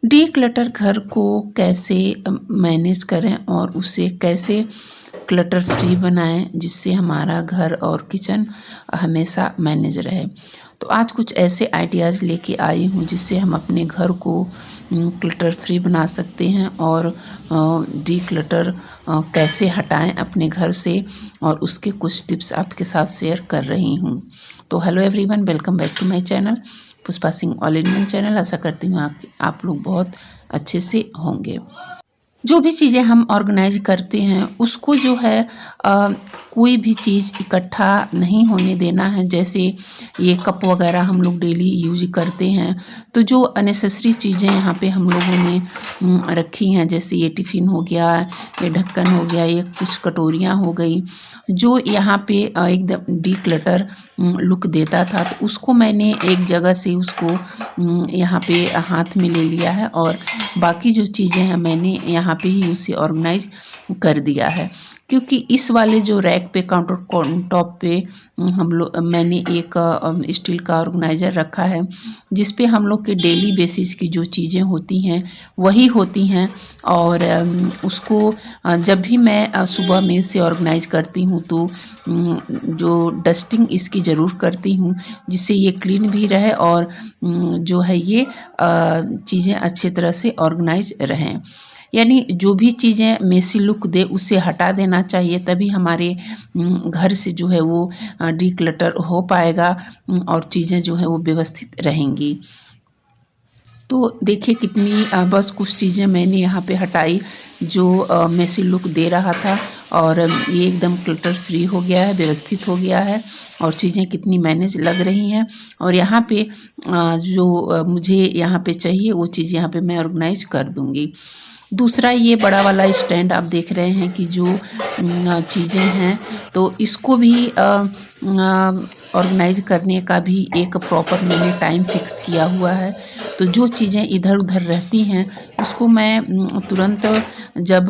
Declutter घर को कैसे मैनेज करें और उसे कैसे क्लटर फ्री बनाएं जिससे हमारा घर और किचन हमेशा मैनेज रहे। तो आज कुछ ऐसे आइडियाज़ लेके आई हूँ जिससे हम अपने घर को क्लटर फ्री बना सकते हैं और डीक्लटर कैसे हटाएं अपने घर से, और उसके कुछ टिप्स आपके साथ शेयर कर रही हूँ। तो hello everyone, welcome back to my channel Pushpa Singh all in one channel. आशा करती हूँ आप लोग बहुत अच्छे से होंगे। जो भी चीज़ें हम ऑर्गेनाइज करते हैं उसको जो है कोई भी चीज़ इकट्ठा नहीं होने देना है। जैसे ये कप वगैरह हम लोग डेली यूज करते हैं, तो जो अननेसेसरी चीज़ें यहाँ पे हम लोगों ने रखी हैं, जैसे ये टिफ़िन हो गया, ये ढक्कन हो गया, ये कुछ कटोरियाँ हो गई, जो यहाँ पे एकदम डीक्लटर लुक देता था, तो उसको मैंने एक जगह से उसको यहाँ पे हाथ में ले लिया है और बाकी जो चीज़ें हैं मैंने यहाँ पे ही उसे ऑर्गेनाइज कर दिया है। क्योंकि इस वाले जो रैक पे काउंटर टॉप पे मैंने एक स्टील का ऑर्गेनाइज़र रखा है जिस पे हम लोग के डेली बेसिस की जो चीज़ें होती हैं वही होती हैं। और उसको जब भी मैं सुबह में से ऑर्गेनाइज करती हूँ तो जो डस्टिंग इसकी ज़रूर करती हूँ जिससे ये क्लीन भी रहे और जो है ये चीज़ें अच्छी तरह से ऑर्गेनाइज रहें। यानी जो भी चीज़ें मेसी लुक दे उसे हटा देना चाहिए, तभी हमारे घर से जो है वो डीक्लटर हो पाएगा और चीज़ें जो है वो व्यवस्थित रहेंगी। तो देखिए कितनी बस कुछ चीज़ें मैंने यहाँ पे हटाई जो मेसी लुक दे रहा था और ये एकदम क्लटर फ्री हो गया है, व्यवस्थित हो गया है और चीज़ें कितनी मैनेज लग रही हैं। और यहाँ पे जो मुझे यहाँ पे चाहिए वो चीज़ यहाँ पे मैं ऑर्गेनाइज कर दूँगी। दूसरा ये बड़ा वाला स्टैंड आप देख रहे हैं कि जो चीज़ें हैं तो इसको भी ऑर्गेनाइज करने का भी एक प्रॉपर मैंने टाइम फिक्स किया हुआ है। तो जो चीज़ें इधर उधर रहती हैं उसको मैं तुरंत जब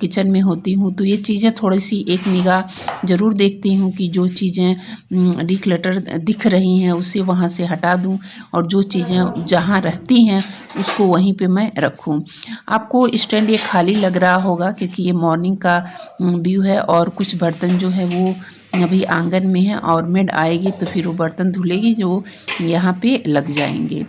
किचन में होती हूँ तो ये चीज़ें थोड़ी सी एक निगाह ज़रूर देखती हूँ कि जो चीज़ें डीक्लटर दिख रही हैं उसे वहाँ से हटा दूँ और जो चीज़ें जहाँ रहती हैं उसको वहीं पे मैं रखूँ। आपको स्टैंड ये खाली लग रहा होगा क्योंकि ये मॉर्निंग का व्यू है और कुछ बर्तन जो है वो अभी आंगन में है और मेड आएगी तो फिर वो बर्तन धुलेगी जो यहाँ पे लग जाएंगे।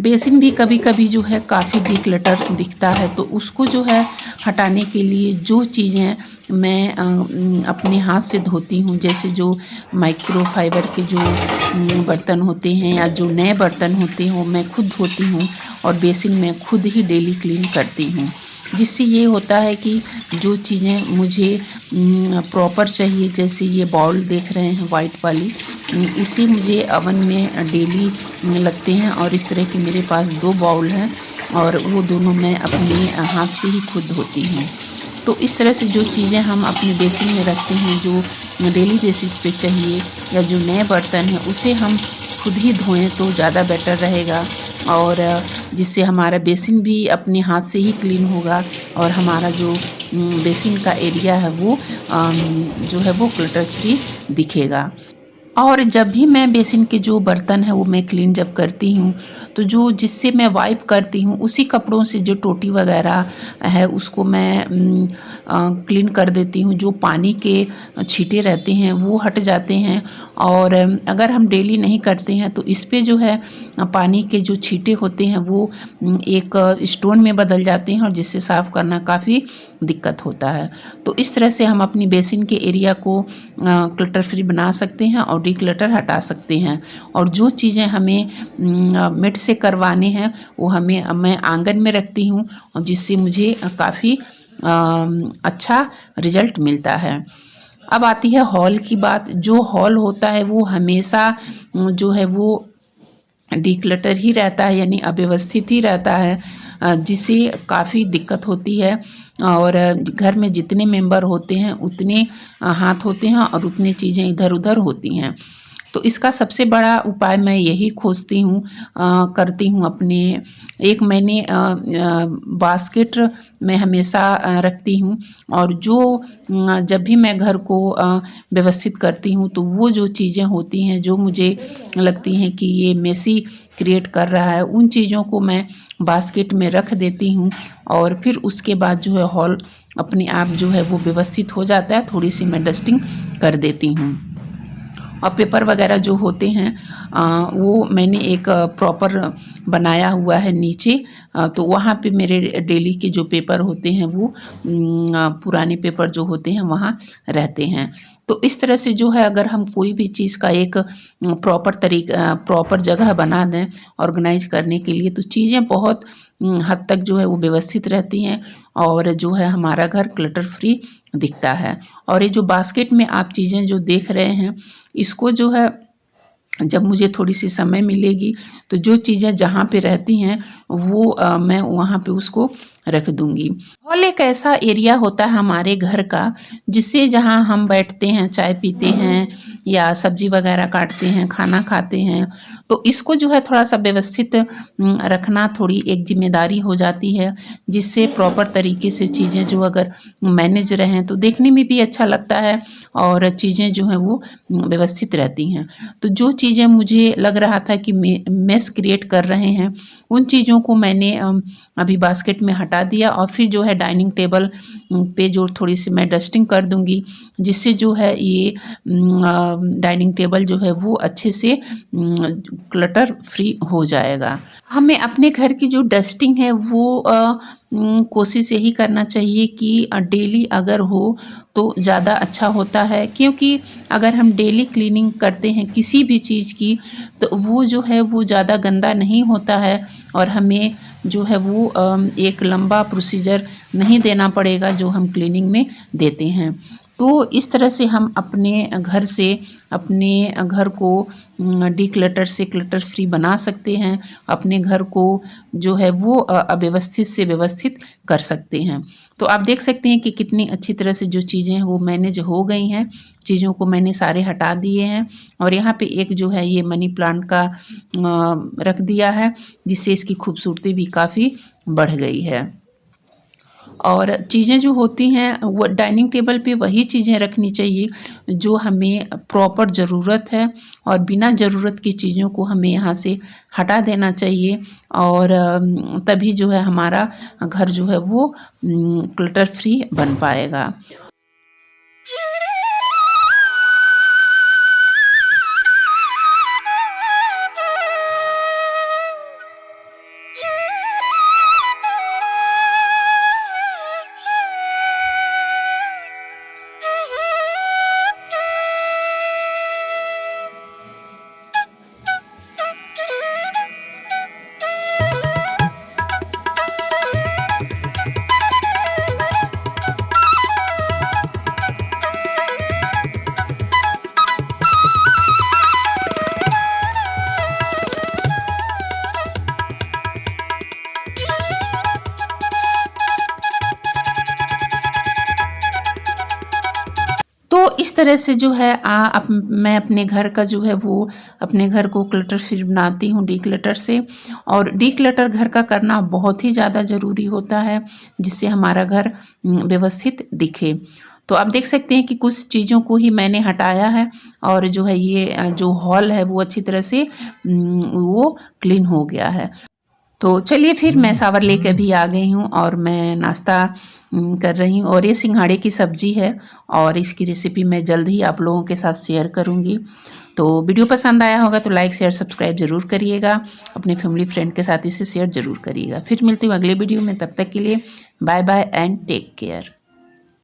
बेसिन भी कभी कभी जो है काफ़ी डीक्लटर दिखता है, तो उसको जो है हटाने के लिए जो चीज़ें मैं अपने हाथ से धोती हूँ, जैसे जो माइक्रोफाइबर के जो बर्तन होते हैं या जो नए बर्तन होते हैं वो मैं खुद धोती हूँ और बेसिन में खुद ही डेली क्लीन करती हूँ। जिससे ये होता है कि जो चीज़ें मुझे प्रॉपर चाहिए, जैसे ये बाउल देख रहे हैं वाइट वाली, इसे मुझे अवन में डेली लगते हैं और इस तरह के मेरे पास 2 बाउल हैं और वो दोनों मैं अपने हाथ से ही खुद धोती हूँ। तो इस तरह से जो चीज़ें हम अपने बेसिन में रखते हैं जो डेली बेसिस पे चाहिए या जो नए बर्तन हैं उसे हम खुद ही धोएं तो ज़्यादा बेटर रहेगा और जिससे हमारा बेसिन भी अपने हाथ से ही क्लीन होगा और हमारा जो बेसिन का एरिया है वो जो है वो क्लटर फ्री दिखेगा। और जब भी मैं बेसिन के जो बर्तन है वो मैं क्लीन जब करती हूँ तो जो जिससे मैं वाइप करती हूँ उसी कपड़ों से जो टोटी वगैरह है उसको मैं क्लीन कर देती हूँ। जो पानी के छींटे रहते हैं वो हट जाते हैं और अगर हम डेली नहीं करते हैं तो इस पे जो है पानी के जो छींटे होते हैं वो एक स्टोन में बदल जाते हैं और जिससे साफ़ करना काफ़ी दिक्कत होता है। तो इस तरह से हम अपनी बेसिन के एरिया को क्लटर फ्री बना सकते हैं और डीक्लटर हटा सकते हैं। और जो चीज़ें हमें मिट से करवाने हैं वो मैं आंगन में रखती हूँ और जिससे मुझे काफ़ी अच्छा रिजल्ट मिलता है। अब आती है हॉल की बात। जो हॉल होता है वो हमेशा जो है वो डीक्लटर ही रहता है, यानी अव्यवस्थित ही रहता है, जिससे काफ़ी दिक्कत होती है। और घर में जितने मेंबर होते हैं उतने हाथ होते हैं और उतनी चीज़ें इधर उधर होती हैं। तो इसका सबसे बड़ा उपाय मैं यही खोजती हूँ, करती हूँ अपने। एक मैंने बास्केट मैं हमेशा रखती हूँ और जो जब भी मैं घर को व्यवस्थित करती हूँ तो वो जो चीज़ें होती हैं जो मुझे लगती हैं कि ये मेसी क्रिएट कर रहा है, उन चीज़ों को मैं बास्केट में रख देती हूँ और फिर उसके बाद जो है हॉल अपने आप जो है वो व्यवस्थित हो जाता है। थोड़ी सी मैं डस्टिंग कर देती हूँ। और पेपर वगैरह जो होते हैं वो मैंने एक प्रॉपर बनाया हुआ है नीचे, तो वहाँ पे मेरे डेली के जो पेपर होते हैं वो पुराने पेपर जो होते हैं वहाँ रहते हैं। तो इस तरह से जो है अगर हम कोई भी चीज़ का एक प्रॉपर जगह बना दें ऑर्गेनाइज करने के लिए, तो चीज़ें बहुत हद तक जो है वो व्यवस्थित रहती हैं और जो है हमारा घर क्लटर फ्री दिखता है। और ये जो बास्केट में आप चीज़ें जो देख रहे हैं, इसको जो है जब मुझे थोड़ी सी समय मिलेगी तो जो चीज़ें जहाँ पे रहती हैं वो मैं वहाँ पे उसको रख दूँगी। हॉल एक ऐसा एरिया होता है हमारे घर का जिससे जहाँ हम बैठते हैं, चाय पीते हैं या सब्जी वगैरह काटते हैं, खाना खाते हैं, तो इसको जो है थोड़ा सा व्यवस्थित रखना थोड़ी एक जिम्मेदारी हो जाती है, जिससे प्रॉपर तरीके से चीज़ें जो अगर मैनेज रहें तो देखने में भी अच्छा लगता है और चीज़ें जो हैं वो व्यवस्थित रहती हैं। तो जो चीज़ें मुझे लग रहा था कि मेस क्रिएट कर रहे हैं, उन चीज़ों को मैंने अभी बास्केट में हटा दिया और फिर जो है डाइनिंग टेबल पे जो थोड़ी सी मैं डस्टिंग कर दूंगी, जिससे जो है ये डाइनिंग टेबल जो है वो अच्छे से क्लटर फ्री हो जाएगा। हमें अपने घर की जो डस्टिंग है वो कोशिश यही करना चाहिए कि डेली अगर हो तो ज़्यादा अच्छा होता है, क्योंकि अगर हम डेली क्लीनिंग करते हैं किसी भी चीज़ की तो वो जो है वो ज़्यादा गंदा नहीं होता है और हमें जो है वो एक लंबा प्रोसीजर नहीं देना पड़ेगा जो हम क्लीनिंग में देते हैं। तो इस तरह से हम अपने घर को डीक्लटर से क्लटर फ्री बना सकते हैं, अपने घर को जो है वो अव्यवस्थित से व्यवस्थित कर सकते हैं। तो आप देख सकते हैं कि कितनी अच्छी तरह से जो चीज़ें हैं वो मैनेज हो गई हैं, चीज़ों को मैंने सारे हटा दिए हैं और यहाँ पे एक जो है ये मनी प्लांट का रख दिया है, जिससे इसकी खूबसूरती भी काफ़ी बढ़ गई है। और चीज़ें जो होती हैं वो डाइनिंग टेबल पे वही चीज़ें रखनी चाहिए जो हमें प्रॉपर ज़रूरत है और बिना ज़रूरत की चीज़ों को हमें यहाँ से हटा देना चाहिए और तभी जो है हमारा घर जो है वो क्लटर फ्री बन पाएगा। इस तरह से जो है मैं अपने घर का जो है वो अपने घर को क्लटर फ्री बनाती हूँ डीक्लटर से। और डीक्लटर घर का करना बहुत ही ज़्यादा ज़रूरी होता है जिससे हमारा घर व्यवस्थित दिखे। तो आप देख सकते हैं कि कुछ चीज़ों को ही मैंने हटाया है और जो है ये जो हॉल है वो अच्छी तरह से वो क्लीन हो गया है। तो चलिए फिर मैं सावर लेके भी आ गई हूँ और मैं नाश्ता कर रही हूँ और ये सिंघाड़े की सब्ज़ी है और इसकी रेसिपी मैं जल्द ही आप लोगों के साथ शेयर करूँगी। तो वीडियो पसंद आया होगा तो लाइक शेयर सब्सक्राइब ज़रूर करिएगा, अपने फैमिली फ्रेंड के साथ इसे शेयर ज़रूर करिएगा। फिर मिलती हूँ अगले वीडियो में, तब तक के लिए bye bye and take care.